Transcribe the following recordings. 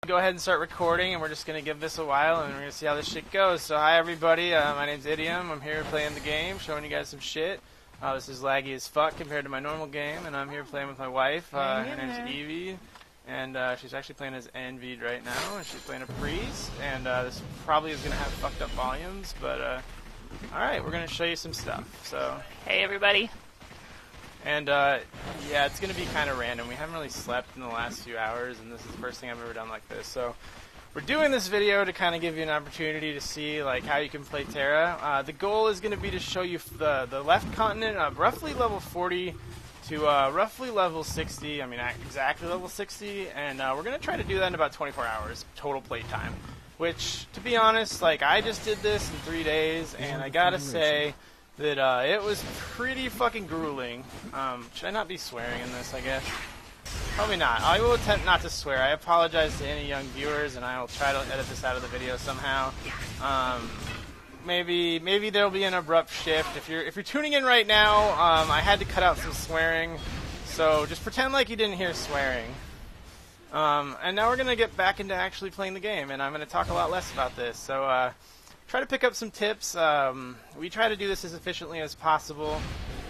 Go ahead and start recording, and we're just going to give this a while, and we're going to see how this shit goes. So hi everybody, my name's Idiom. I'm here playing the game, showing you guys some shit. This is laggy as fuck compared to my normal game, and I'm here playing with my wife. Her name's Evie, and she's actually playing as Envied right now, and she's playing a priest, and this probably is going to have fucked up volumes, but alright, we're going to show you some stuff. So hey everybody. And, yeah, it's going to be kind of random. We haven't really slept in the last few hours, and this is the first thing I've ever done like this. So, we're doing this video to kind of give you an opportunity to see, like, how you can play Tera. The goal is going to be to show you the left continent, roughly level 40 to roughly level 60. I mean, exactly level 60. And we're going to try to do that in about 24 hours total play time. Which, to be honest, like, I just did this in 3 days, and I gotta say that it was pretty fucking grueling. Should I not be swearing in this, I guess? Probably not. I will attempt not to swear. I apologize to any young viewers, and I will try to edit this out of the video somehow. Maybe there'll be an abrupt shift. If you're tuning in right now, I had to cut out some swearing, so just pretend like you didn't hear swearing. And now we're gonna get back into actually playing the game, and I'm gonna talk a lot less about this. So try to pick up some tips. We try to do this as efficiently as possible.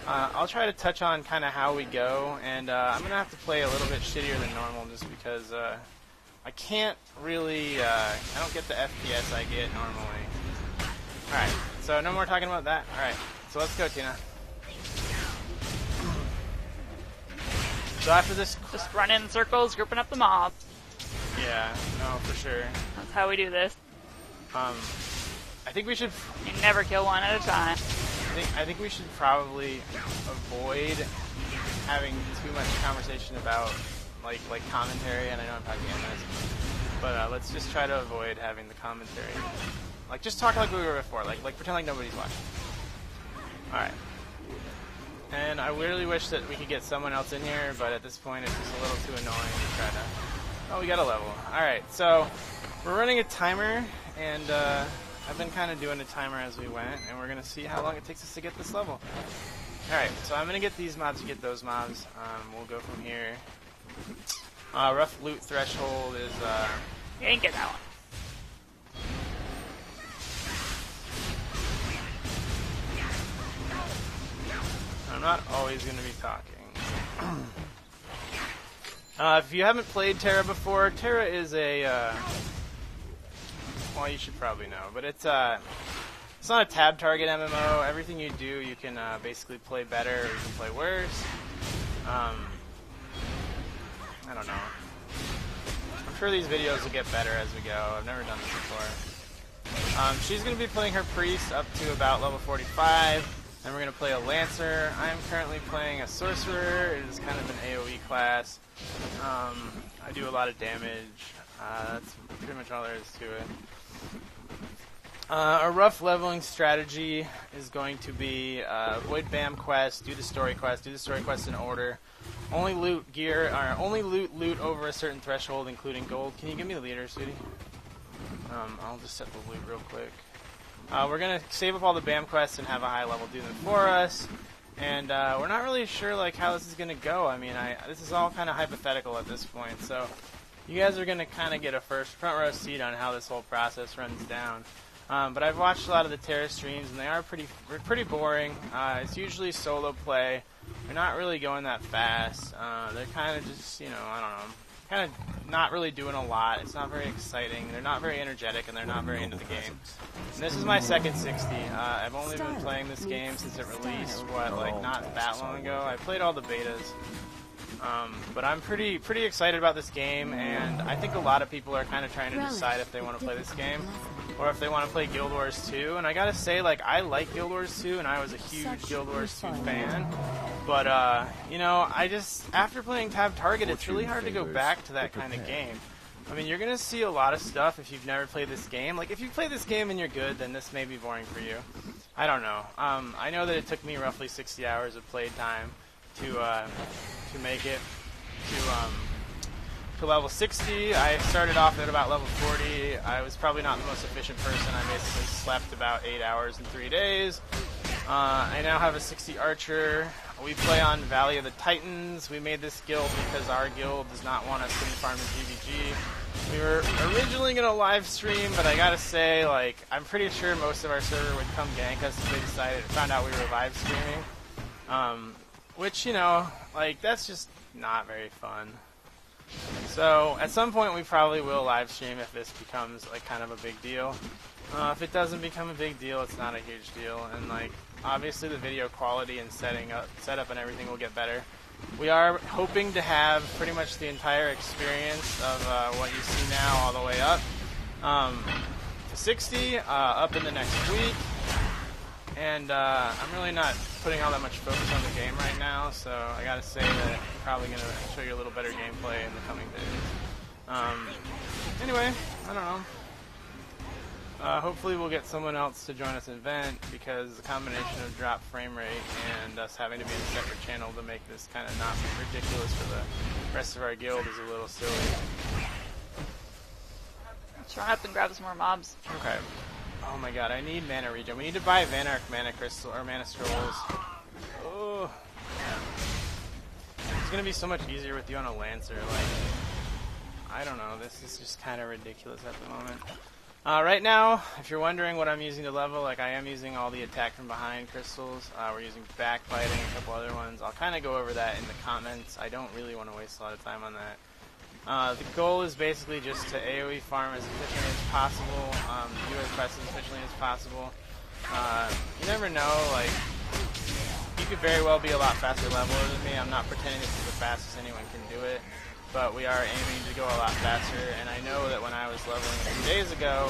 I'll try to touch on kind of how we go, and I'm going to have to play a little bit shittier than normal just because I can't really, I don't get the FPS I get normally. Alright, so no more talking about that. Alright, so let's go, Tina. So after this... Just run in circles, grouping up the mob. Yeah, no, for sure. That's how we do this. I think we should... You never kill one at a time. I think we should probably avoid having too much conversation about like commentary, and I know I'm talking in this, but let's just try to avoid having the commentary. Like, just talk like we were before, like pretend like nobody's watching. Alright. And I really wish that we could get someone else in here, but at this point it's just a little too annoying to try to... Oh, we got a level. Alright, so we're running a timer, and I've been kind of doing a timer as we went, and we're going to see how long it takes us to get this level. Alright, so I'm going to get these mobs, you get those mobs. We'll go from here. Rough loot threshold is... You ain't get that one. I'm not always going to be talking. If you haven't played Tera before, Tera is a... well, you should probably know, but it's not a tab target MMO. Everything you do, you can basically play better or you can play worse. I don't know. I'm sure these videos will get better as we go. I've never done this before. She's going to be playing her priest up to about level 45. Then we're going to play a lancer. I am currently playing a sorcerer. It is kind of an AoE class. I do a lot of damage. That's pretty much all there is to it. A rough leveling strategy is going to be avoid BAM quests, do the story quest in order. Only loot gear, or only loot over a certain threshold, including gold. Can you give me the leader, sweetie? I'll just set the loot real quick. We're gonna save up all the BAM quests and have a high level do them for us. And we're not really sure like how this is gonna go. I mean, this is all kind of hypothetical at this point, so you guys are gonna kind of get a front row seat on how this whole process runs down. But I've watched a lot of the Tera streams, and they are pretty boring. It's usually solo play. They're not really going that fast. They're kind of just, you know, I don't know, kind of not really doing a lot. It's not very exciting. They're not very energetic, and they're not very into the game. And this is my second 60. I've only been playing this game since it released, like not that long ago. I played all the betas. But I'm pretty excited about this game, and I think a lot of people are kind of trying to decide if they want to play this game or if they want to play Guild Wars 2. And I gotta say, like, I like Guild Wars 2, and I was a huge Guild Wars 2 fan. But you know, after playing Tab Target, it's really hard to go back to that kind of game. I mean, you're gonna see a lot of stuff if you've never played this game. Like, if you play this game and you're good, then this may be boring for you. I don't know. I know that it took me roughly 60 hours of play time to make it to level 60. I started off at about level 40. I was probably not the most efficient person. I basically slept about 8 hours in 3 days. I now have a 60 archer. We play on Valley of the Titans. We made this guild because our guild does not want us getting farmed in GVG. We were originally gonna live stream, but I gotta say, like, I'm pretty sure most of our server would come gank us if they found out we were live streaming. Which, you know, like, that's just not very fun. So, at some point we probably will live stream if this becomes, like, kind of a big deal. If it doesn't become a big deal, it's not a huge deal, and, like, obviously the video quality and setup and everything will get better. We are hoping to have pretty much the entire experience of what you see now all the way up to 60, up in the next week. And I'm really not putting all that much focus on the game right now, so I gotta say that I'm probably gonna show you a little better gameplay in the coming days. Anyway, I don't know. Hopefully we'll get someone else to join us in event, because the combination of drop frame rate and us having to be in a separate channel to make this kind of not ridiculous for the rest of our guild is a little silly. Let's run up and grab some more mobs. Okay. Oh my god, I need mana regen. We need to buy Vanarch mana crystal or mana scrolls. Oh. It's gonna be so much easier with you on a Lancer. Like, I don't know. This is just kind of ridiculous at the moment. Right now, if you're wondering what I'm using to level, like, I am using all the attack from behind crystals. We're using backbiting and a couple other ones. I'll kind of go over that in the comments. I don't really want to waste a lot of time on that. The goal is basically just to AoE farm as efficiently as possible, do our quests as efficiently as possible. You never know, like, you could very well be a lot faster leveler than me. I'm not pretending this is the fastest anyone can do it, but we are aiming to go a lot faster, and I know that when I was leveling a few days ago,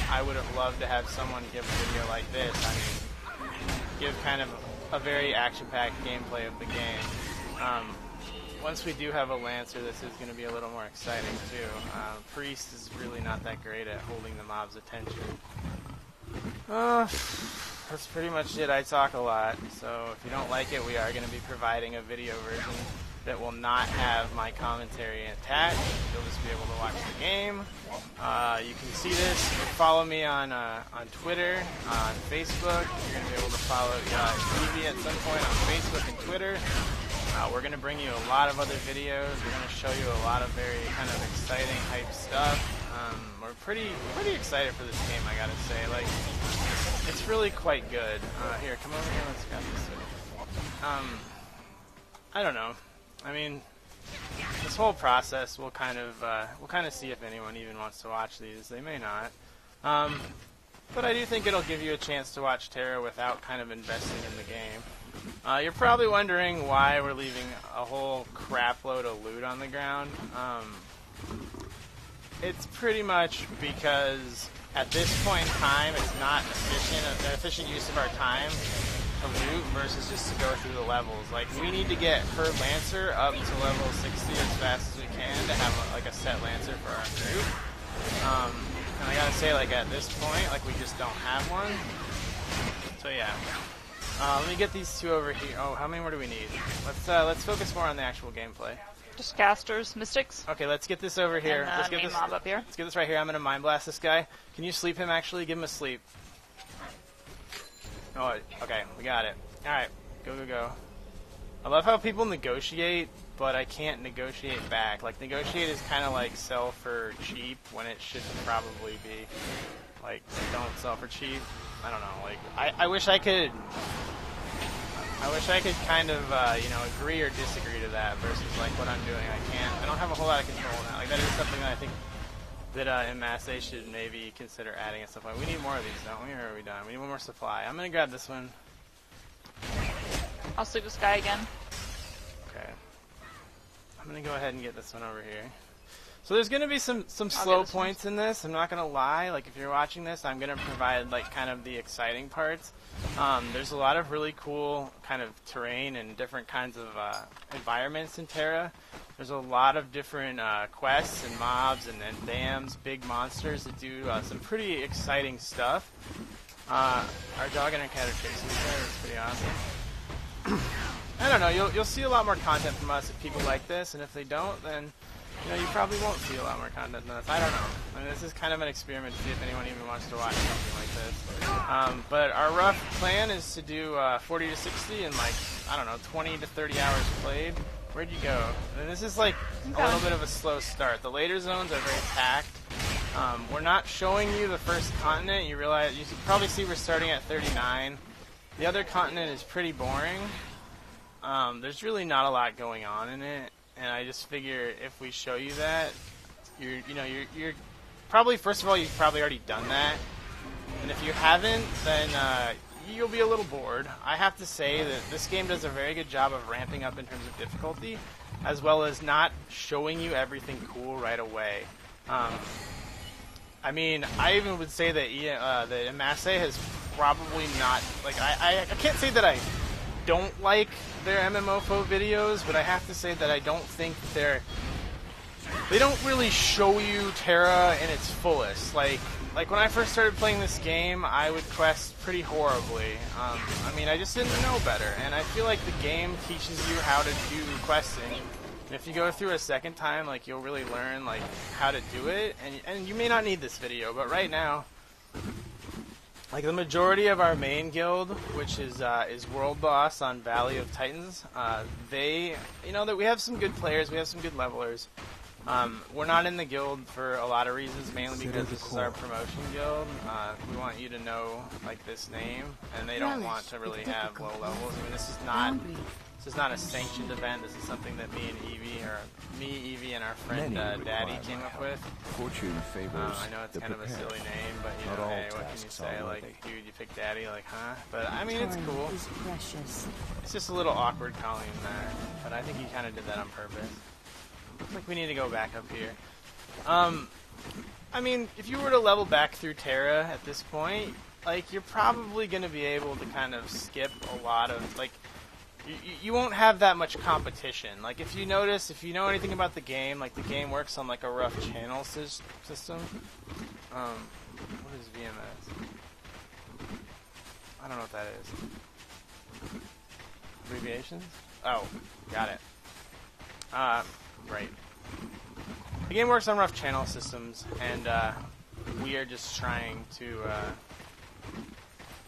I would have loved to have someone give a video like this. I mean, give kind of a very action-packed gameplay of the game. Once we do have a Lancer, this is going to be a little more exciting too. Priest is really not that great at holding the mob's attention. That's pretty much it. I talk a lot, so if you don't like it, we are going to be providing a video version that will not have my commentary attached. You'll just be able to watch the game. You can see this. You can follow me on Twitter, on Facebook. You're going to be able to follow TV at some point on Facebook and Twitter. We're going to bring you a lot of other videos. We're going to show you a lot of very kind of exciting, hype stuff. We're pretty excited for this game, I gotta say. Like, it's really quite good. Here, come over here. Let's grab this. I don't know. I mean, this whole process we'll kind of see if anyone even wants to watch these. They may not. But I do think it'll give you a chance to watch Tera without kind of investing in the game. You're probably wondering why we're leaving a whole crap load of loot on the ground. It's pretty much because at this point in time, it's not an efficient use of our time to loot versus just to go through the levels. Like, we need to get her Lancer up to level 60 as fast as we can to have a set Lancer for our group. And I gotta say, like, at this point, like, we just don't have one. So yeah. Let me get these two over here. Oh, how many more do we need? Let's focus more on the actual gameplay. Just casters, mystics. Okay, let's get this over here. And, let's get this mob up here. Let's get this right here. I'm gonna mind blast this guy. Can you sleep him? Actually, give him a sleep. Oh, okay, we got it. All right, go go go. I love how people negotiate, but I can't negotiate back. Like, negotiate is kind of like sell for cheap when it should probably be like don't sell for cheap. I don't know. Like, I wish I could. I wish I could kind of, you know, agree or disagree to that versus, like, what I'm doing. I don't have a whole lot of control in that. Like, that is something that I think that in Mass they should maybe consider adding and stuff like that. We need more of these, don't we? Or are we done? We need one more supply. I'm going to grab this one. I'll sleep this guy again. Okay. I'm going to go ahead and get this one over here. So there's going to be some slow points in this. I'm not going to lie. Like, if you're watching this, I'm going to provide, like, kind of the exciting parts. There's a lot of really cool kind of terrain and different kinds of environments in Tera. There's a lot of different quests and mobs and dams, big monsters that do some pretty exciting stuff. Our dog and our cat are chasing each other. It's pretty awesome. I don't know. You'll see a lot more content from us if people like this, and if they don't, then you know, you probably won't see a lot more content than this. I don't know. I mean, this is kind of an experiment to see if anyone even wants to watch something like this. But our rough plan is to do 40 to 60 in, like, I don't know, 20 to 30 hours played. Where'd you go? And this is like a little bit of a slow start. The later zones are very packed. We're not showing you the first continent. You probably see we're starting at 39. The other continent is pretty boring. There's really not a lot going on in it, and I just figure if we show you that, you're probably, first of all, you've probably already done that, and if you haven't, then you'll be a little bored. I have to say that this game does a very good job of ramping up in terms of difficulty, as well as not showing you everything cool right away. I mean, I even would say that that Efamous has probably not, like, I can't say that I don't like their MMOFO videos, but I have to say that I don't think they don't really show you Tera in its fullest. Like when I first started playing this game, I would quest pretty horribly. I mean, I just didn't know better, and I feel like the game teaches you how to do questing. And if you go through a second time, like, you'll really learn like how to do it, and you may not need this video, but right now, like, the majority of our main guild, which is World Boss on Valley of Titans, that we have some good players, we have some good levelers. We're not in the guild for a lot of reasons, mainly because this is our promotion guild. We want you to know, like, this name, and they don't want to really have low levels. I mean, this is not a sanctioned event. This is something that me, Evie, and our friend Daddy came up with. Fortune favors I know it's kind of a silly name, but hey, what can you say? Like, dude, you picked Daddy, like, huh? But I mean, it's cool. It's just a little awkward calling him that, but I think he kind of did that on purpose. Looks like we need to go back up here. I mean, if you were to level back through Tera at this point, like, you're probably going to be able to kind of skip a lot of, like, you won't have that much competition. Like, if you notice, if you know anything about the game, like, the game works on, like, a rough channel system. What is VMS? I don't know what that is. Abbreviations? Oh, got it. Right. The game works on rough channel systems, and we are just trying to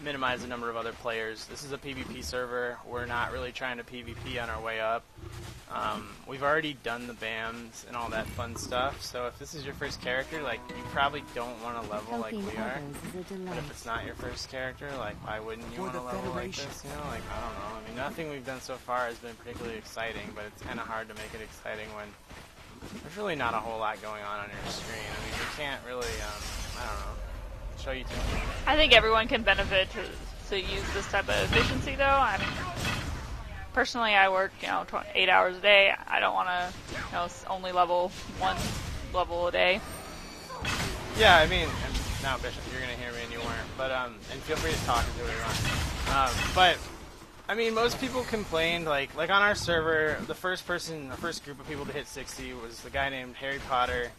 minimize the number of other players. This is a PvP server. We're not really trying to PvP on our way up. We've already done the BAMs and all that fun stuff, so if this is your first character, like, you probably don't want to level like we are. But if it's not your first character, like, why wouldn't you want to level like this, you know? Like, I don't know. I mean, nothing we've done so far has been particularly exciting, but it's kind of hard to make it exciting when there's really not a whole lot going on your screen. I mean, you can't really, I don't know, show you too much. I think everyone can benefit to use this type of efficiency, though. I mean, personally, I work, 8 hours a day. I don't want to, only level one level a day. Yeah, I mean, now, Bishop, you're going to hear me and you weren't, but, and feel free to talk and do what you want. But, I mean, most people complained, like on our server, the first group of people to hit 60 was the guy named Harry Potter.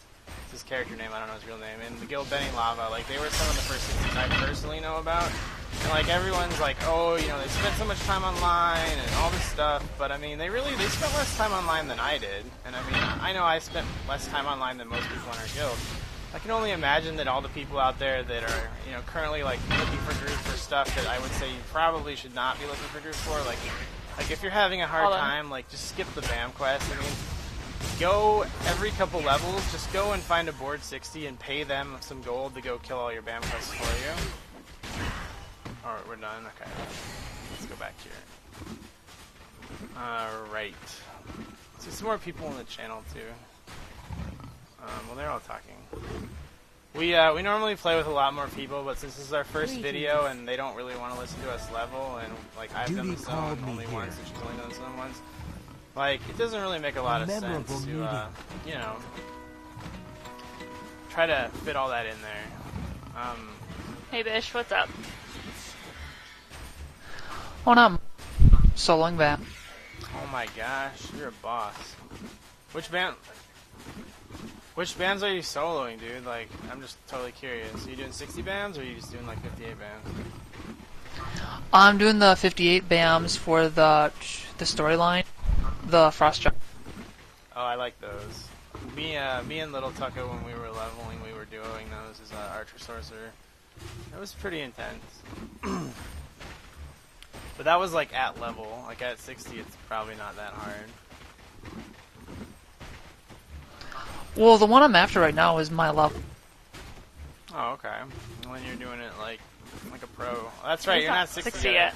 It's his character name, I don't know his real name, and the guild Benny Lava. Like, they were some of the first 60s I personally know about. And, like, everyone's like, oh, they spent so much time online and all this stuff, but, I mean, they spent less time online than I did. And, I mean, I know I spent less time online than most people in our guild. I can only imagine that all the people out there that are, currently, like, looking for groups for stuff that I would say you probably should not be looking for groups for, like if you're having a hard time, like, just skip the BAM quest. I mean, go every couple levels, just go and find a board 60 and pay them some gold to go kill all your BAM quests for you. Alright, we're done. Okay. Let's go back here. Alright. See some more people in the channel, too. Well, they're all talking. We normally play with a lot more people, but since this is our first video and they don't really want to listen to us level, and, like, I've done the zone only once, and she's only done the zone once, like, it doesn't really make a lot of sense to, try to fit all that in there. Hey, Bish, what's up? What up? Soloing BAM. Oh my gosh, you're a boss. Which bands are you soloing, dude? Like, I'm just totally curious. Are you doing 60 BAMs, or are you just doing, like, 58 BAMs? I'm doing the 58 BAMs for the storyline, the Frost Jump. Oh, I like those. Me and Little Tucka, when we were leveling, we were doing those as Archer Sorcerer. It was pretty intense. But that was, like, at level. Like, at 60, it's probably not that hard. Well, the one I'm after right now is my level. Oh, okay. When you're doing it like a pro. That's right, He's you're not 60 yet.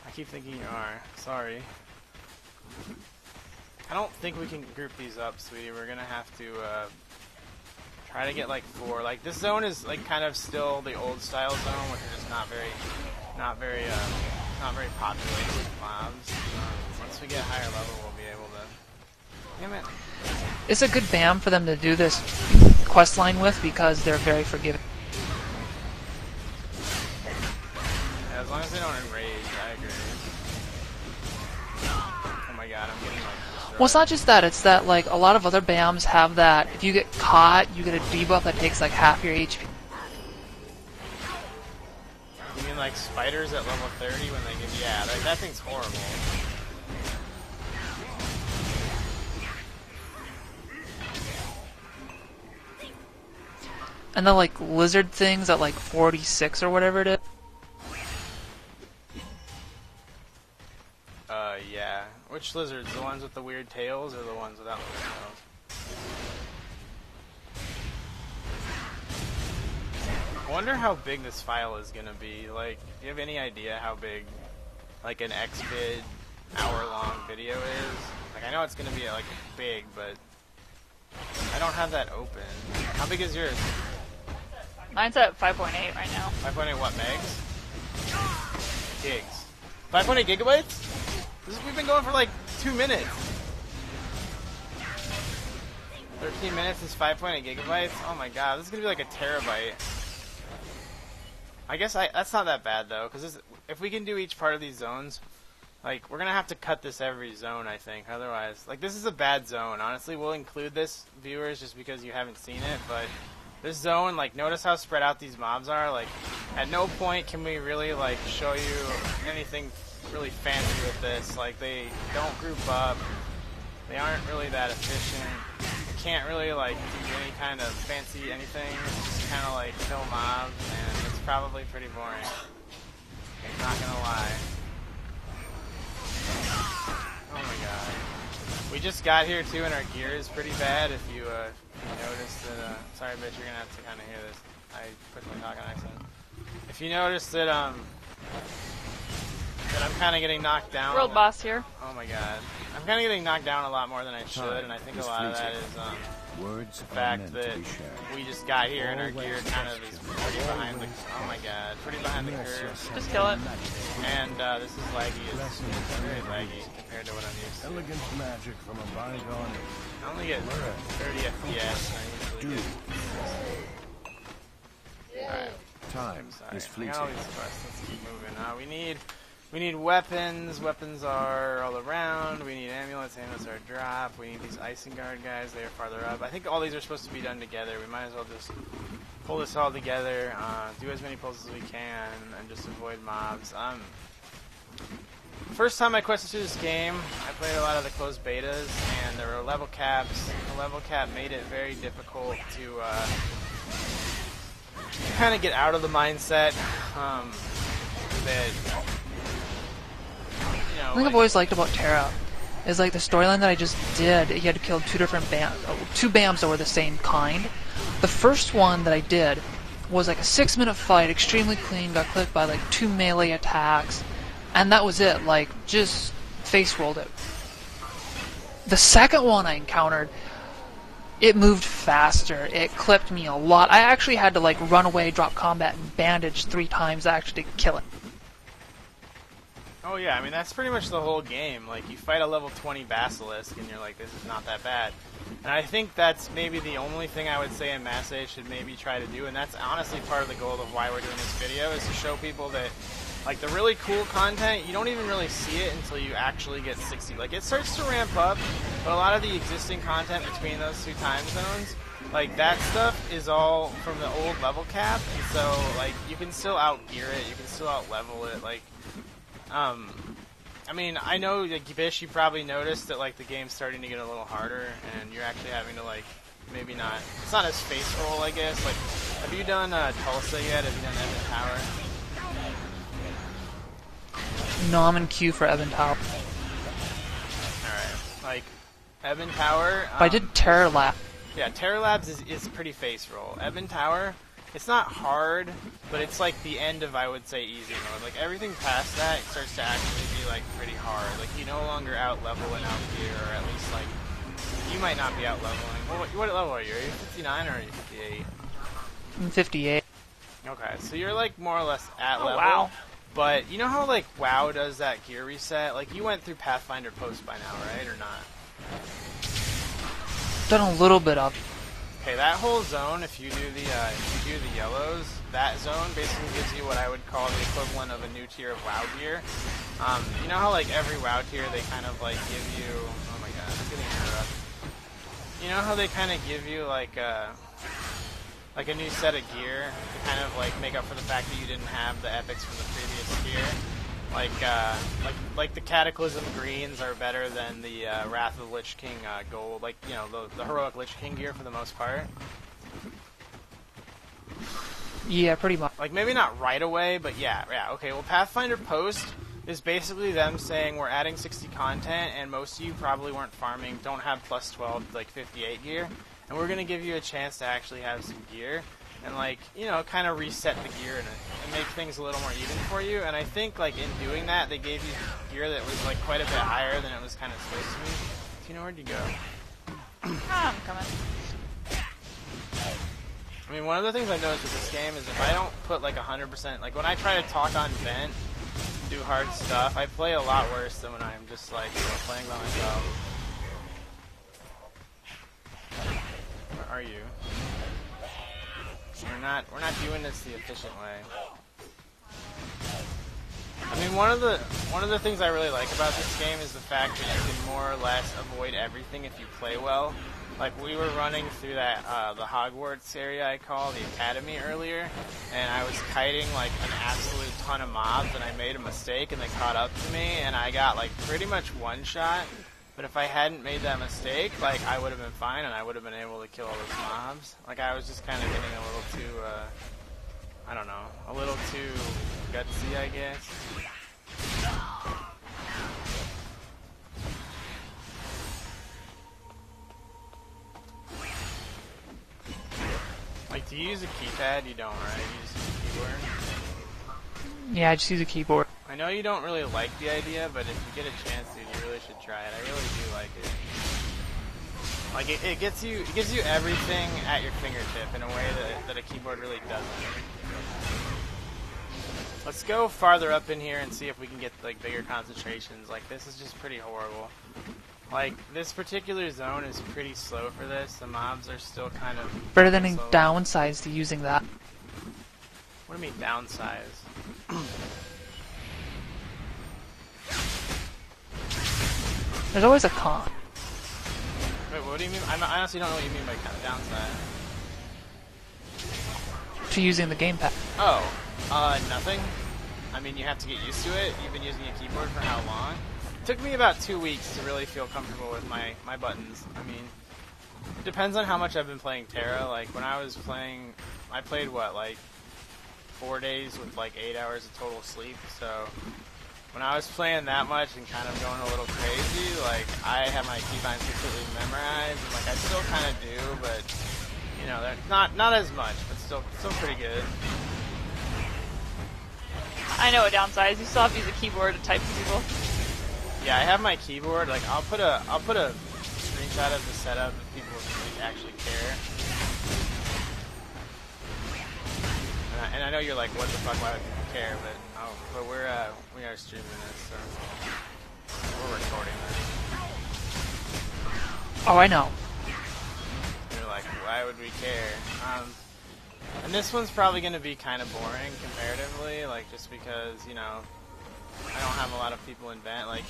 I keep thinking you are. Sorry. I don't think we can group these up, sweetie. We're gonna have to try to get like 4. Like this zone is like kind of still the old style zone, which is just not very populated with mobs. Once we get higher level, we'll be able to. Damn it. It's a good BAM for them to do this quest line with because they're very forgiving. Yeah, as long as they don't enrage, I agree. Oh my god, I'm getting like destroyed. Well, it's not just that, it's that like a lot of other BAMs have that if you get caught, you get a debuff that takes like half your HP. You mean like spiders at level 30 when they give that thing's horrible. And the like lizard things at like 46 or whatever it is. Yeah. Which lizards? The ones with the weird tails or the ones without weird tails? I wonder how big this file is gonna be. Like, do you have any idea how big, like, an XVID hour-long video is? Like, I know it's gonna be, like, big, but I don't have that open. How big is yours? Mine's at 5.8 right now. 5.8 what, megs? Gigs. 5.8 gigabytes? We've been going for like 2 minutes. 13 minutes is 5.8 gigabytes? Oh my god, this is gonna be like a terabyte. I guess that's not that bad though, because if we can do each part of these zones, like, we're gonna have to cut this every zone, I think, otherwise. Like, this is a bad zone, honestly. We'll include this, viewers, just because you haven't seen it, but this zone, like, notice how spread out these mobs are. Like, at no point can we really, like, show you anything really fancy with this. Like, they don't group up. They aren't really that efficient. You can't really, like, do any kind of fancy anything. It's just kind of, like, kill mobs, and it's probably pretty boring. Not gonna lie. Oh my god. We just got here, too, and our gear is pretty bad. If you noticed that, sorry, bitch, you're gonna have to kind of hear this. I put my talking accent. If you notice that, that I'm kind of getting knocked down. World boss here. Oh my god. I'm kind of getting knocked down a lot more than I should, and I think a lot of that is, the fact that we just got here and our gear kind of is pretty behind the, oh my god, pretty behind the curve. Just kill it. And, this is laggy. It's very laggy compared to what I'm used to. Elegant magic from a bygone. I only get 30 FPS, and I usually get... Alright. Time is I fleeting. got all these quests. Let's keep moving. We need weapons. Weapons are all around. We need amulets. Amulets are a drop. We need these Isengard guys. They are farther up. I think all these are supposed to be done together. We might as well just pull this all together, do as many pulls as we can, and just avoid mobs. First time I quested through this game, I played a lot of the closed betas, and there were level caps. The level cap made it very difficult to kind of get out of the mindset that, you know, The thing I've always liked about Tera is like the storyline that I just did. You had to kill two BAMs that were the same kind. The first one that I did was like a 6-minute fight, extremely clean, got clipped by like 2 melee attacks, and that was it. Like, just face rolled it. The second one I encountered, it moved faster. It clipped me a lot. I actually had to like run away, drop combat, and bandage 3 times actually to kill it. Oh yeah, I mean that's pretty much the whole game. Like, you fight a level 20 Basilisk and you're like, this is not that bad. And I think that's maybe the only thing I would say in Mass A should maybe try to do, and that's honestly part of the goal of why we're doing this video, is to show people that, like, the really cool content, you don't even really see it until you actually get 60. Like, it starts to ramp up, but a lot of the existing content between those 2 time zones, like, that stuff is all from the old level cap, and so, like, you can still out-gear it, you can still out-level it, like, I mean, I know, like, Bish, you probably noticed that, like, the game's starting to get a little harder, and you're actually having to, like, maybe not, it's not as face roll, I guess. Like, have you done Tulsa yet? Have you done Evan Tower? No, I'm in queue for Evan Tower. Alright, like, Evan Tower... But I did Terror lap. Yeah, Tera Labs is pretty face roll. Ebon Tower, it's not hard, but it's like the end of, I would say, easy mode. Like everything past that starts to actually be like pretty hard. Like you no longer out level and out gear, or at least like you might not be out leveling. What level are you? Are you 59 or are you 58? I'm 58. Okay, so you're like more or less at level. Wow. But you know how like WoW does that gear reset? Like you went through Pathfinder Post by now, right, or not? Done a little bit of. Okay, that whole zone, if you do the yellows, that zone basically gives you what I would call the equivalent of a new tier of WoW gear. You know how like every WoW tier they kind of like give you. Oh my god, I'm getting interrupted. You know how they kind of give you like a new set of gear to kind of like make up for the fact that you didn't have the epics from the previous tier. Like the Cataclysm greens are better than the Wrath of the Lich King gold. Like you know the heroic Lich King gear for the most part. Yeah, pretty much. Like maybe not right away, but yeah. Okay, well Pathfinder Post is basically them saying we're adding 60 content, and most of you probably weren't farming, don't have plus 12 like 58 gear, and we're gonna give you a chance to actually have some gear. And like, you know, kind of reset the gear and make things a little more even for you. And I think like in doing that, they gave you gear that was like quite a bit higher than it was kind of supposed to be. Do you know where'd you go? I'm coming. I mean, one of the things I noticed with this game is if I don't put like 100%, like when I try to talk on vent, do hard stuff, I play a lot worse than when I'm just like, you know, playing by myself. Where are you? We're not doing this the efficient way. I mean, one of the things I really like about this game is the fact that you can more or less avoid everything if you play well. Like we were running through that the Hogwarts area I call the Academy earlier, and I was kiting like an absolute ton of mobs, and I made a mistake, and they caught up to me, and I got like pretty much one shot. But if I hadn't made that mistake, like, I would have been fine, and I would have been able to kill all those mobs. Like, I was just kind of getting a little too, I don't know, a little too gutsy, I guess. Like, do you use a keypad? You don't, right? You just use a keyboard? Yeah, I just use a keyboard. I know you don't really like the idea, but if you get a chance, dude, you really should try it. I really do like it. Like it gives you everything at your fingertip in a way that a keyboard really doesn't. Let's go farther up in here and see if we can get like bigger concentrations. Like this is just pretty horrible. Like this particular zone is pretty slow for this. The mobs are still kind of Better than a slow. downsize to using that. What do you mean downsize? There's always a con. Wait, what do you mean? I honestly don't know what you mean by kind of downside. To using the gamepad. Oh, nothing. I mean, you have to get used to it. You've been using a keyboard for how long? It took me about 2 weeks to really feel comfortable with my buttons. I mean, it depends on how much I've been playing Tera. Like, when I was playing, I played, what, like 4 days with like 8 hours of total sleep, so when I was playing that much and kind of going a little crazy, like, I had my keybinds completely memorized, and like, I still kind of do, but, you know, they're not as much, but still pretty good. I know a downsize. You still have to use a keyboard to type to people. Yeah, I have my keyboard. Like, I'll put a screenshot of the setup if people like, actually care. And I know you're like, what the fuck? Why would people care? But we are streaming this, so we're recording this. Oh, I know. You're like, why would we care? And this one's probably going to be kind of boring comparatively, like just because, you know, I don't have a lot of people in Vent. Like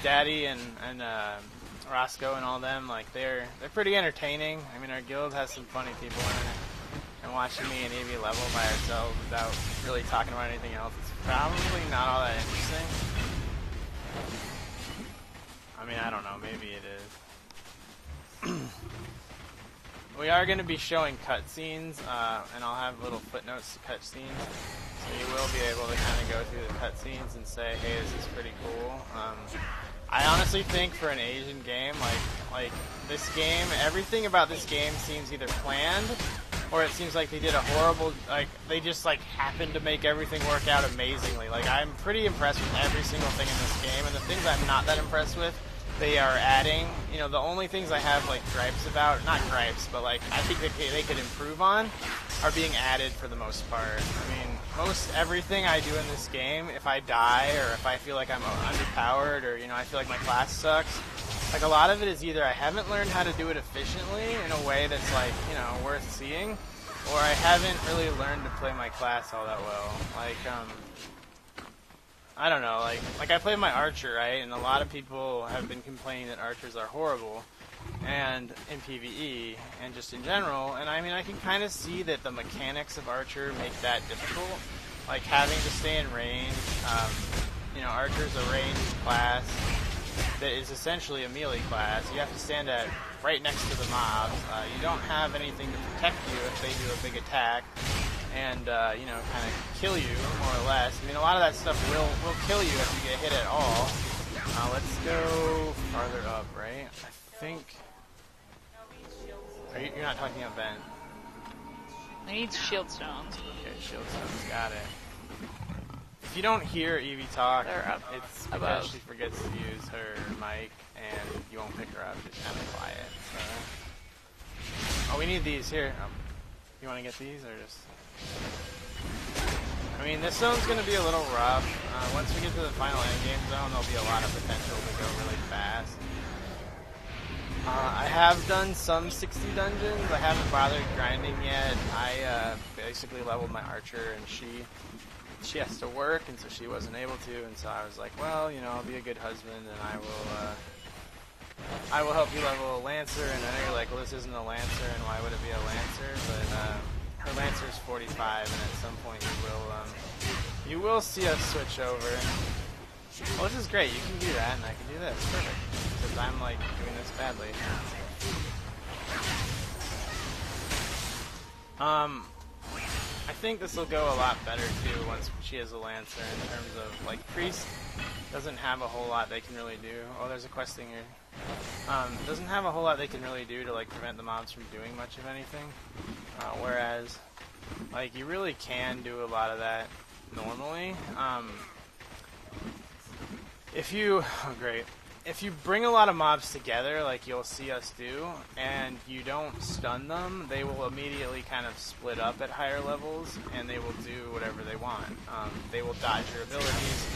Daddy and Roscoe and all them, like they're pretty entertaining. I mean, our guild has some funny people in it. And watching me and Evie level by ourselves without really talking about anything else, it's probably not all that interesting. I mean, I don't know, maybe it is. we are going to be showing cutscenes, and I'll have little footnotes to cutscenes, so you will be able to kind of go through the cutscenes and say, hey, this is pretty cool. I honestly think for an Asian game, like this game, everything about this game seems either planned, or it seems like they did a horrible, like, they just, like, happened to make everything work out amazingly. Like, I'm pretty impressed with every single thing in this game, and the things I'm not that impressed with, they are adding. You know, the only things I have, like, gripes about, not gripes, but, like, I think they could improve on, are being added for the most part. I mean, most everything I do in this game, if I die, or if I feel like I'm underpowered, or, you know, I feel like my class sucks, like, a lot of it is either I haven't learned how to do it efficiently in a way that's, like, you know, worth seeing, or I haven't really learned to play my class all that well. Like, I don't know, like I play my archer, right, and a lot of people have been complaining that archers are horrible, and in PvE, and just in general, and I mean, I can kind of see that the mechanics of archer make that difficult, like having to stay in range. You know, archer's a ranged class that is essentially a melee class. You have to stand at right next to the mobs. You don't have anything to protect you if they do a big attack, and you know, kind of kill you more or less. I mean, a lot of that stuff will kill you if you get hit at all. Let's go farther up, right? I think. You're not talking about Ben? I need shield stones. Okay, shield stones, got it. If you don't hear Evie talk, it's because she forgets to use her mic, and you won't pick her up. She's kind of quiet. So. Oh, we need these here. You want to get these, or just? I mean, this zone's going to be a little rough. Once we get to the final endgame zone, there'll be a lot of potential to go really fast. I have done some 60 dungeons. I haven't bothered grinding yet. I basically leveled my archer, and she has to work, and so she wasn't able to, and so I was like, well, you know, I'll be a good husband, and I will help you level a Lancer. And I know you're like, well, this isn't a Lancer, and why would it be a Lancer? But her Lancer is 45, and at some point you will see us switch over. Well, this is great. You can do that, and I can do this. Perfect. Because I'm, like, doing this badly. I think this will go a lot better, too, once she has a Lancer, in terms of, like, Priest doesn't have a whole lot they can really do. Oh, there's a quest thing here. Doesn't have a whole lot they can really do to, like, prevent the mobs from doing much of anything. Whereas, like, you really can do a lot of that normally. If you bring a lot of mobs together, like you'll see us do, and you don't stun them, they will immediately kind of split up at higher levels, and they will do whatever they want. They will dodge your abilities.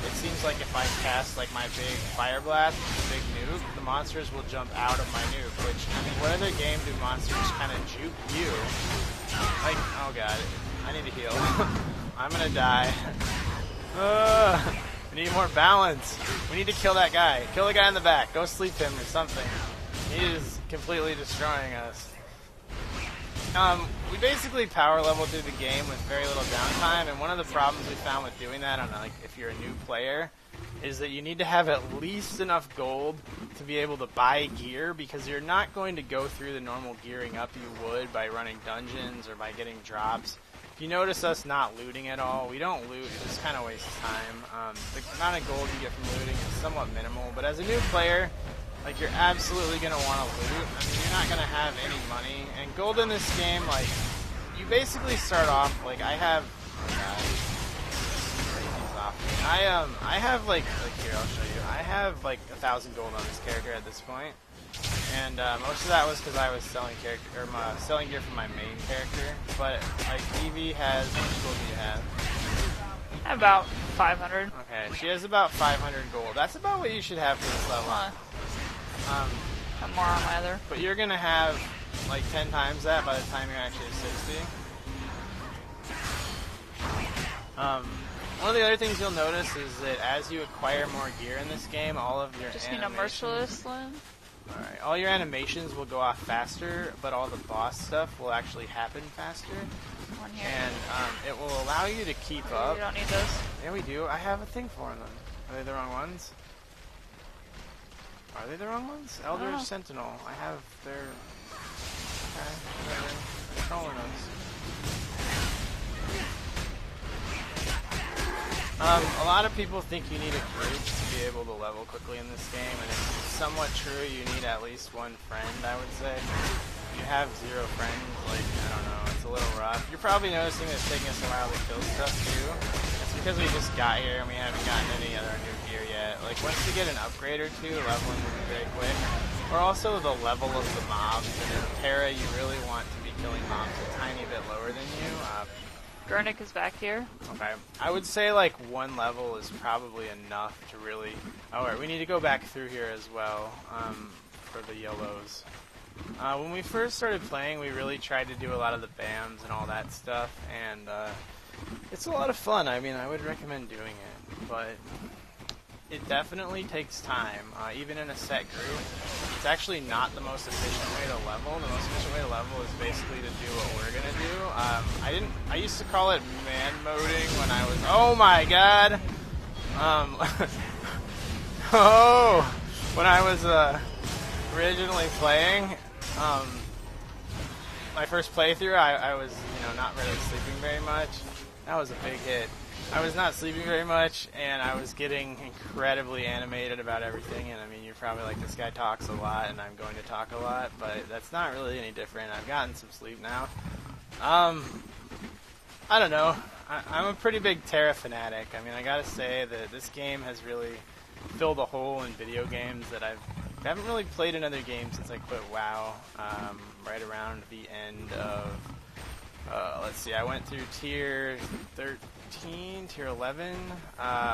It seems like if I cast like my big fire blast, the big nuke, the monsters will jump out of my nuke, which, I mean, what other game do monsters kind of juke you? Like, oh god, I need to heal. I'm gonna die. We need more balance. We need to kill that guy. Kill the guy in the back. Go sleep him or something. He is completely destroying us. We basically power level through the game with very little downtime, and one of the problems we found with doing that, like if you're a new player, is that you need to have at least enough gold to be able to buy gear, because you're not going to go through the normal gearing up you would by running dungeons or by getting drops. If you notice us not looting at all, we don't loot, it just kind of wastes time. The amount of gold you get from looting is somewhat minimal, but as a new player, like, you're absolutely going to want to loot. I mean, you're not going to have any money, and gold in this game, like, you basically start off, like, I have, I have, like, here, I'll show you, I have, like, 1,000 gold on this character at this point. And most of that was because I was selling selling gear from my main character. But like Evie has, how much gold do you have? About 500. Okay, she has about 500 gold. That's about what you should have for this level. I'm more on my other. But you're gonna have like 10 times that by the time you're actually 60. One of the other things you'll notice is that as you acquire more gear in this game, all of your just need a merciless one. Alright, all your animations will go off faster, but all the boss stuff will actually happen faster. One here. And it will allow you to keep up. You don't need those? Yeah, we do. I have a thing for them. Are they the wrong ones? Are they the wrong ones? Elder Sentinel. I have their... Okay, whatever. Trolling us. A lot of people think you need a group to be able to level quickly in this game, and it's somewhat true. You need at least one friend, I would say. If you have 0 friends, like, I don't know, it's a little rough. You're probably noticing that it's taking us a while to kill stuff, too. It's because we just got here and we haven't gotten any other new gear yet. Like, once you get an upgrade or two, leveling will be very quick. Or also the level of the mobs. And in Tera, you really want to be killing mobs a tiny bit lower than you. Gurnik is back here. Okay. I would say like 1 level is probably enough to really... Alright, we need to go back through here as well for the yellows. When we first started playing, we really tried to do a lot of the BAMs and all that stuff, and it's a lot of fun. I mean, I would recommend doing it, but it definitely takes time, even in a set group. It's actually not the most efficient way to level. The most efficient way to level is basically to do what we're gonna do. I used to call it man moding when I was, oh my god! When I was, originally playing, my first playthrough, I was, not really sleeping very much. That was a big hit. I was not sleeping very much, and I was getting incredibly animated about everything, and I mean, you're probably like, this guy talks a lot, and I'm going to talk a lot, but that's not really any different. I've gotten some sleep now. I don't know. I'm a pretty big Tera fanatic. I mean, I gotta say that this game has really filled a hole in video games that I haven't really played another game since I quit WoW, right around the end of, let's see, I went through tier 13, tier 11,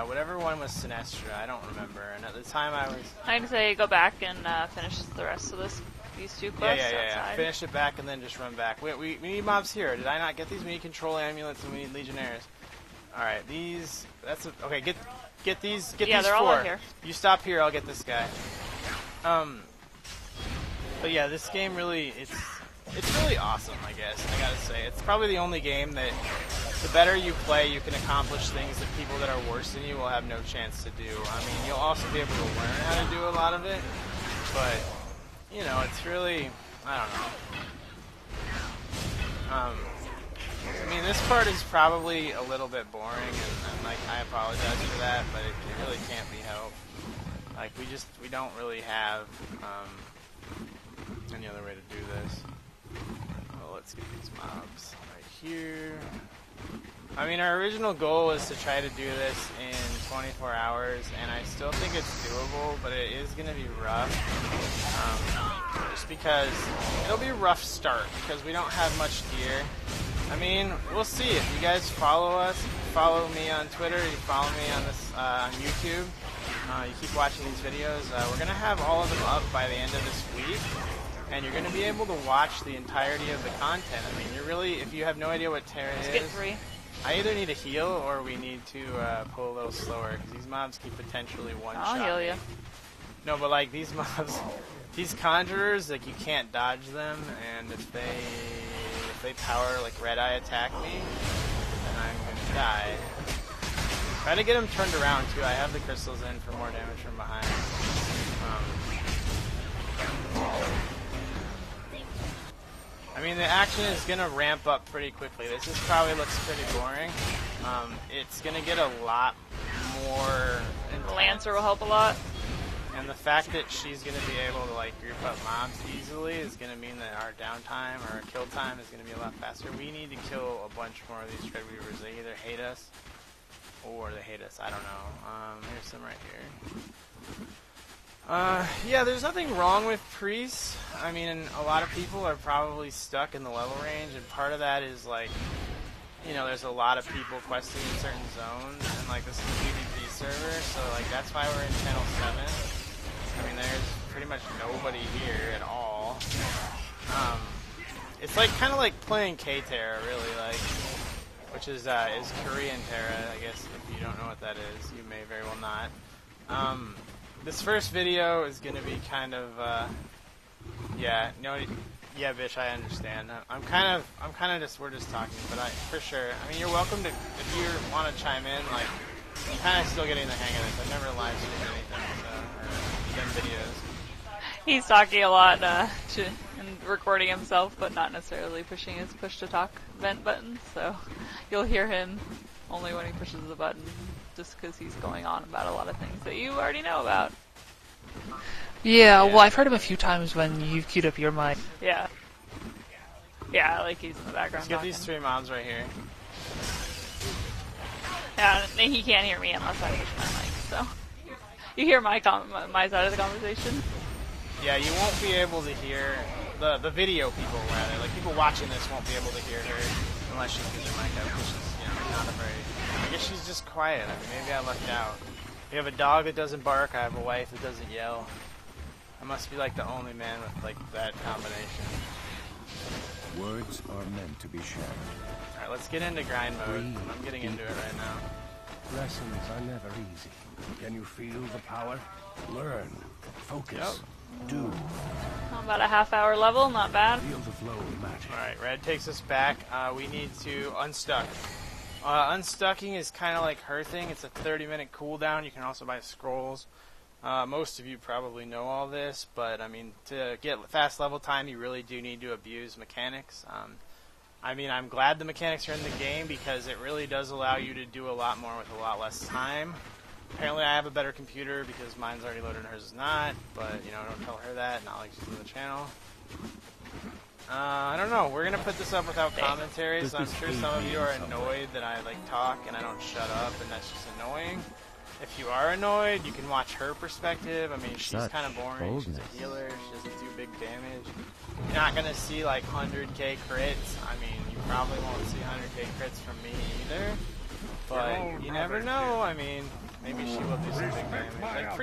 whatever one was Sinestra, I don't remember, and at the time I was... I'd say go back and finish the rest of these 2 quests outside. Finish it back and then just run back. We need mobs here. Did I not get these? We need control amulets and we need legionnaires. Alright, these, okay, get these, get these 4. They're all in here. You stop here, I'll get this guy. But yeah, this game really, it's really awesome, I guess, I gotta say. It's probably the only game that the better you play, you can accomplish things that people that are worse than you will have no chance to do. I mean, you'll also be able to learn how to do a lot of it, but, it's really, I don't know. I mean, this part is probably a little bit boring, and like, I apologize for that, but it really can't be helped. Like, we don't really have any other way to do this. Well, let's get these mobs right here. I mean, our original goal was to try to do this in 24 hours, and I still think it's doable, but it is going to be rough. Just because it'll be a rough start, because we don't have much gear. I mean, we'll see. If you guys follow us, follow me on Twitter, you follow me on this on YouTube, you keep watching these videos, we're going to have all of them up by the end of this week. And you're going to be able to watch the entirety of the content. I mean, you're really, if you have no idea what Tera is, get 3. I either need a heal or we need to pull a little slower, because these mobs can potentially one-shot I'll heal you. No, but like these mobs, these conjurers, like you can't dodge them, and if they power like Red Eye attack me, then I'm going to die. Try to get them turned around too. I have the crystals in for more damage from behind. I mean, the action is going to ramp up pretty quickly. This just probably looks pretty boring. It's going to get a lot more intense. Lancer will help a lot. And the fact that she's going to be able to like group up mobs easily is going to mean that our downtime or our kill time is going to be a lot faster. We need to kill a bunch more of these Tread Weavers. They either hate us or they hate us. I don't know. Here's some right here. Yeah, there's nothing wrong with priests. I mean, a lot of people are probably stuck in the level range, and part of that is like, there's a lot of people questing in certain zones, and like this is a PvP server, so like that's why we're in Channel 7. I mean, there's pretty much nobody here at all. It's like kind of like playing K-Tera, really, like, which is Korean Tera, I guess. If you don't know what that is, you may very well not. This first video is gonna be kind of, yeah, bitch, I understand. We're just talking, but for sure. I mean, you're welcome to, if you want to chime in, like, I'm kind of still getting the hang of this. I've never live streamed anything, so, or done videos. He's talking a lot in and recording himself, but not necessarily pushing his push-to-talk vent button, so you'll hear him only when he pushes the button, just because he's going on about a lot of things that you already know about. Yeah, well, I've heard him a few times when you've queued up your mic. Yeah. Yeah, like he's in the background Let's get talking. these 3 mobs right here. Yeah, and he can't hear me unless I push my mic, so... You hear my side of the conversation? Yeah, you won't be able to hear the video people, rather. Like, people watching this won't be able to hear her unless she keeps her mic up, which is, you know, not a very... I guess she's just quiet. I mean, maybe I lucked out. You have a dog that doesn't bark. I have a wife that doesn't yell. I must be, like, the only man with, like, that combination. Words are meant to be shared. Alright, let's get into grind mode. I'm getting into it right now. Lessons are never easy. Can you feel the power? Learn. Focus. Do. About a half-hour level, not bad. Feel the flow of magic. Alright, red takes us back. We need to unstuck. Unstucking is kind of like her thing. It's a 30-minute cooldown. You can also buy scrolls. Most of you probably know all this, but I mean, to get fast level time, you really do need to abuse mechanics. I mean, I'm glad the mechanics are in the game because it really does allow you to do a lot more with a lot less time. Apparently I have a better computer because mine's already loaded and hers is not, but, you know, don't tell her that, not like she's in the channel. I don't know, we're going to put this up without commentary, so I'm sure some of you are annoyed that I, like, talk and I don't shut up, and that's just annoying. If you are annoyed, you can watch her perspective. I mean, she's kind of boring. She's a healer. She doesn't do big damage. You're not going to see, like, 100k crits. I mean, you probably won't see 100k crits from me either. But you never know. I mean, maybe she will do some big damage. Like,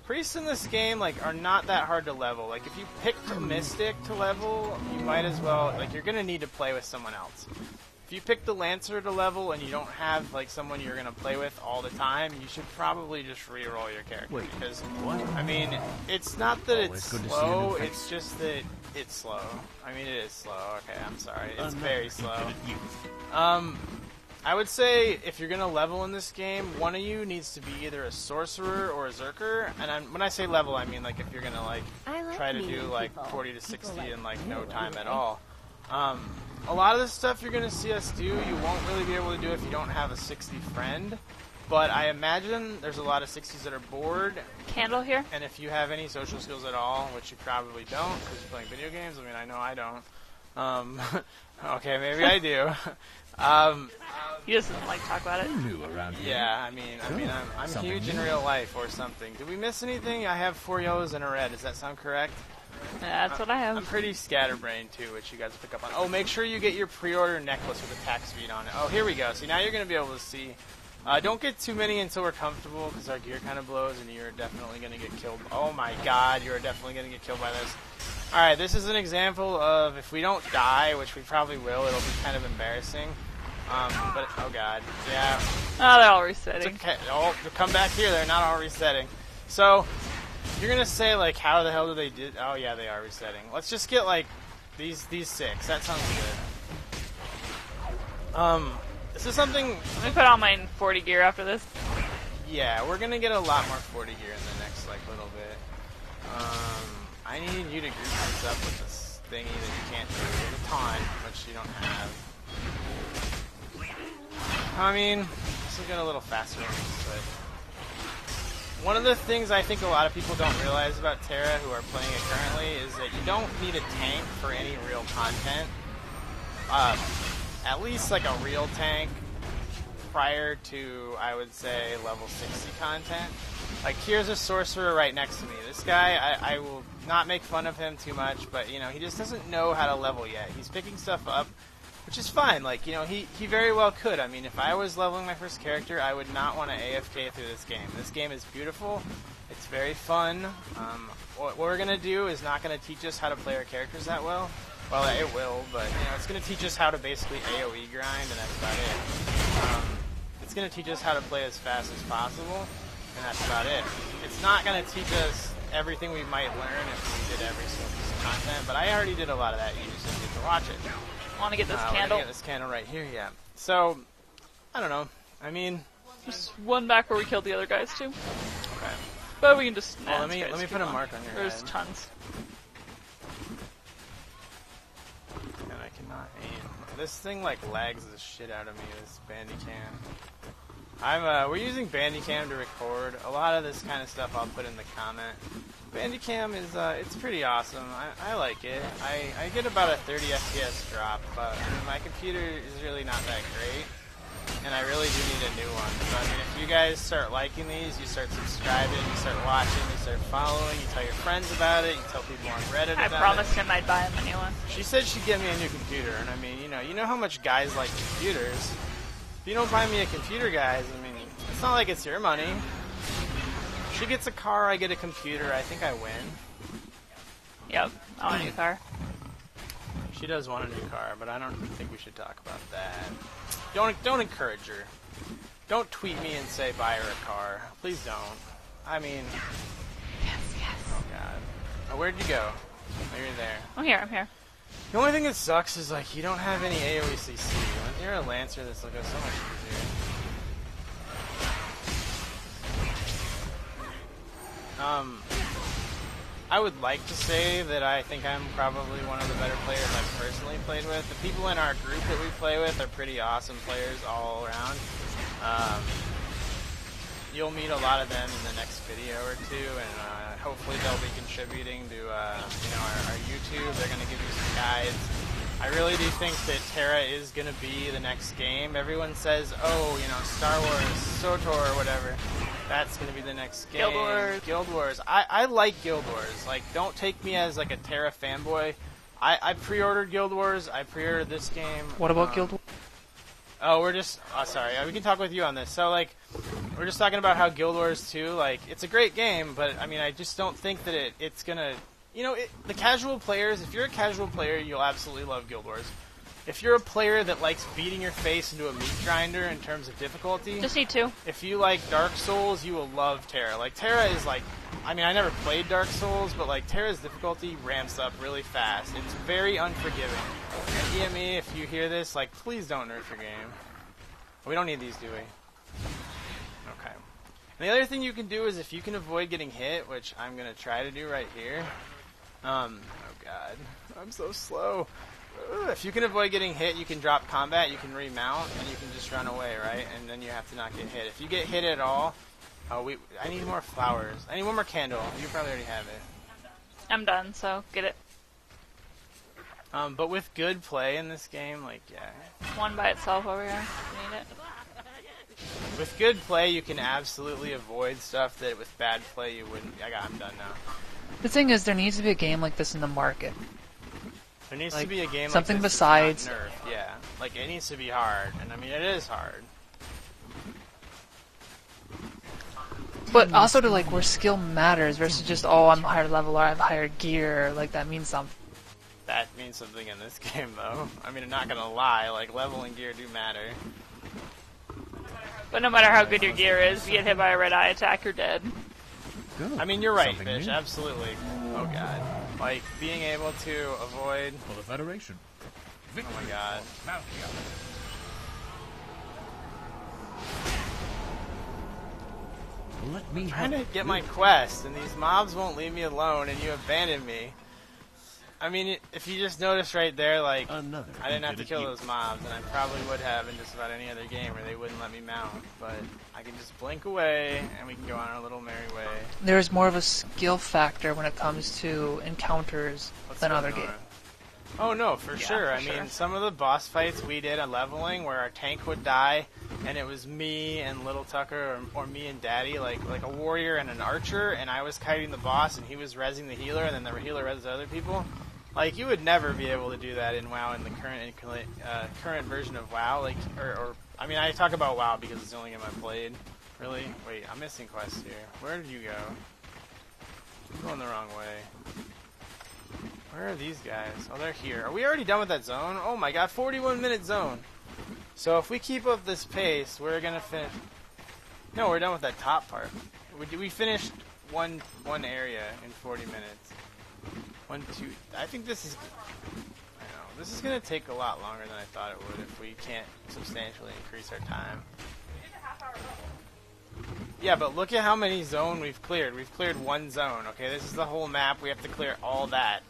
priests in this game, like, are not that hard to level. Like, if you pick the Mystic to level, you might as well, like, you're going to need to play with someone else. If you pick the Lancer to level and you don't have, like, someone you're going to play with all the time, you should probably just re-roll your character. Because, I mean, it's not that it's slow, it's just that it's slow. I mean, it is slow. Okay, I'm sorry. It's very slow. I would say if you're going to level in this game, one of you needs to be either a sorcerer or a Zerker. And when I say level, I mean, like, if you're going to, like, try to do, like, 40 to 60 in, like, no time at all. A lot of the stuff you're going to see us do, you won't really be able to do if you don't have a 60 friend. But I imagine there's a lot of 60s that are bored. Candle here? And if you have any social skills at all, which you probably don't because you're playing video games. I mean, I know I don't. Okay, maybe I do. He just doesn't like to talk about it. Yeah, I mean, I'm huge in real life or something. Did we miss anything? I have 4 yellows and a red. Does that sound correct? Yeah, that's what I have. I'm pretty scatterbrained too, which you guys pick up on. Oh, make sure you get your pre-order necklace with attack speed on it. Oh, here we go. See, now you're going to be able to see. Don't get too many until we're comfortable, because our gear kind of blows, and you're definitely going to get killed. Oh my god, you're definitely going to get killed by this. Alright, this is an example of if we don't die, which we probably will, it'll be kind of embarrassing. But, oh god, yeah. Oh, they're all resetting. It's okay. Oh, come back here, they're not all resetting. So, you're gonna say, like, how the hell do they do? Oh yeah, they are resetting. Let's just get, like, these 6. That sounds good. This is something. Let me put on my 40 gear after this. Yeah, we're gonna get a lot more 40 gear in the next, like, little bit. I need you to group this up with this thingy that you can't do with a taunt, which you don't have. I mean, this will get a little faster, but one of the things I think a lot of people don't realize about Tera who are playing it currently is that you don't need a tank for any real content. At least like a real tank prior to, I would say, level 60 content. Like, here's a sorcerer right next to me. This guy, I will not make fun of him too much, but, you know, he just doesn't know how to level yet. He's picking stuff up, which is fine. Like, you know, he very well could. I mean, if I was leveling my first character, I would not want to AFK through this game. This game is beautiful. It's very fun. What we're going to do is not going to teach us how to play our characters that well. Well, it will, but, you know, it's going to teach us how to basically AoE grind, and that's about it. It's going to teach us how to play as fast as possible, and that's about it. It's not going to teach us everything we might learn if we did every single piece of content, but I already did a lot of that. You just didn't get to watch it. Want to get this candle? We're gonna get this candle right here, yeah. So, I don't know. I mean, just one back where we killed the other guys too. Okay. But we can just. Well, let me put a mark on your There's head. tons. This thing like lags the shit out of me, this Bandicam. We're using Bandicam to record. A lot of this kind of stuff I'll put in the comment. Bandicam is, it's pretty awesome. I like it. I get about a 30 FPS drop, but I mean, my computer is really not that great. And I really do need a new one. So I mean, if you guys start liking these, you start subscribing, you start watching, you start following, you tell your friends about it, you tell people on Reddit about it. I promised him I'd buy him a new one. She said she'd get me a new computer, and I mean, you know how much guys like computers. If you don't buy me a computer, guys, I mean, it's not like it's your money. She gets a car, I get a computer, I think I win. Yep, I want a new car. She does want a new car, but I don't think we should talk about that. Don't encourage her. Don't tweet me and say buy her a car. Please don't. I mean... Yes. Oh, God. Oh, where'd you go? Oh, you're there. I'm here. The only thing that sucks is, like, you don't have any AoE CC. When you're a Lancer, this will go so much easier. I would like to say that I think I'm probably one of the better players I've personally played with. The people in our group that we play with are pretty awesome players all around. You'll meet a lot of them in the next video or two, and hopefully they'll be contributing to our YouTube. They're going to give you some guides. I really do think that Tera is going to be the next game. Everyone says, oh, Star Wars, SWTOR, or whatever. That's going to be the next game. Guild Wars. I like Guild Wars. Like, don't take me as, like, a Tera fanboy. I pre-ordered Guild Wars. I pre-ordered this game. What about Guild Wars? Oh, we're just... Oh, sorry. We can talk with you on this. So, like, we're just talking about how Guild Wars 2, like, it's a great game, but, I mean, I just don't think that it's going to... the casual players, if you're a casual player, you'll absolutely love Guild Wars. If you're a player that likes beating your face into a meat grinder in terms of difficulty... Just need two. If you like Dark Souls, you will love Tera. Like, Tera is like... I mean, I never played Dark Souls, but, like, Tera's difficulty ramps up really fast. It's very unforgiving. And EME, if you hear this, like, please don't nerf your game. We don't need these, do we? Okay. And the other thing you can do is if you can avoid getting hit, which I'm going to try to do right here. Oh, God. I'm so slow. If you can avoid getting hit, you can drop combat, you can remount, and you can just run away, right? And then you have to not get hit. If you get hit at all... Oh, I need more flowers. I need one more candle. You probably already have it. I'm done, so get it. But with good play in this game, like, yeah. One by itself over here. You need it. With good play, you can absolutely avoid stuff that with bad play you wouldn't. I'm done now. The thing is, there needs to be a game like this in the market. There needs to be a game something like this besides that's not nerfed, yeah. Like, it needs to be hard, and I mean, it is hard. But also to, like, where skill matters versus just, oh, I'm higher level or I have higher gear, like, that means something. That means something in this game, though. I mean, I'm not gonna lie, like, level and gear do matter. But no matter how good your gear is, you get hit by a red eye attack, you're dead. Good. I mean, you're right, Something Fish, new. absolutely. Oh, God. Like, being able to avoid... For the Federation. Oh, my God. Let me Trying to help get you. my quest, and these mobs won't leave me alone, and you abandoned me. I mean, if you just notice right there, like, Another I didn't have to completed kill you. those mobs, and I probably would have in just about any other game where they wouldn't let me mount. But I can just blink away, and we can go on our little merry way. There's more of a skill factor when it comes to encounters Let's than go other Nora. games. Oh no, for sure. for I sure. mean, some of the boss fights we did on leveling where our tank would die, and it was me and Little Tucker, or me and Daddy, like a warrior and an archer, and I was kiting the boss, and he was rezzing the healer, and then the healer rezzed other people. Like, you would never be able to do that in WoW in the current version of WoW. Like, or I mean, I talk about WoW because it's the only game I played. Really? Wait, I'm missing quests here. Where did you go? I'm going the wrong way. Where are these guys? Oh, they're here. Are we already done with that zone? Oh my God, 41-minute zone. So if we keep up this pace, we're gonna finish. No, we're done with that top part. We finished one area in 40 minutes. 1, 2. I think this is. I know this is gonna take a lot longer than I thought it would if we can't substantially increase our time. Yeah, but look at how many zone we've cleared. We've cleared one zone. Okay, this is the whole map. We have to clear all that.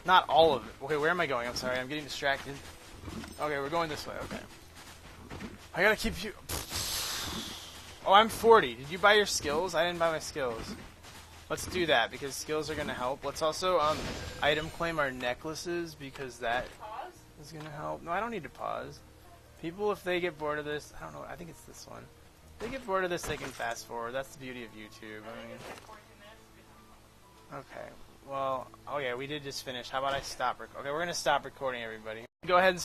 Not all of it. Okay, where am I going? I'm sorry, I'm getting distracted. Okay, we're going this way. Okay. I gotta keep you... Oh, I'm 40. Did you buy your skills? I didn't buy my skills. Let's do that, because skills are gonna help. Let's also, item claim our necklaces, because that is gonna help. No, I don't need to pause. People, if they get bored of this... I don't know, I think it's this one. If they get bored of this, they can fast forward. That's the beauty of YouTube. I mean... Okay. Well, oh yeah, we did just finish. How about I stop okay, we're gonna stop recording, everybody. Go ahead and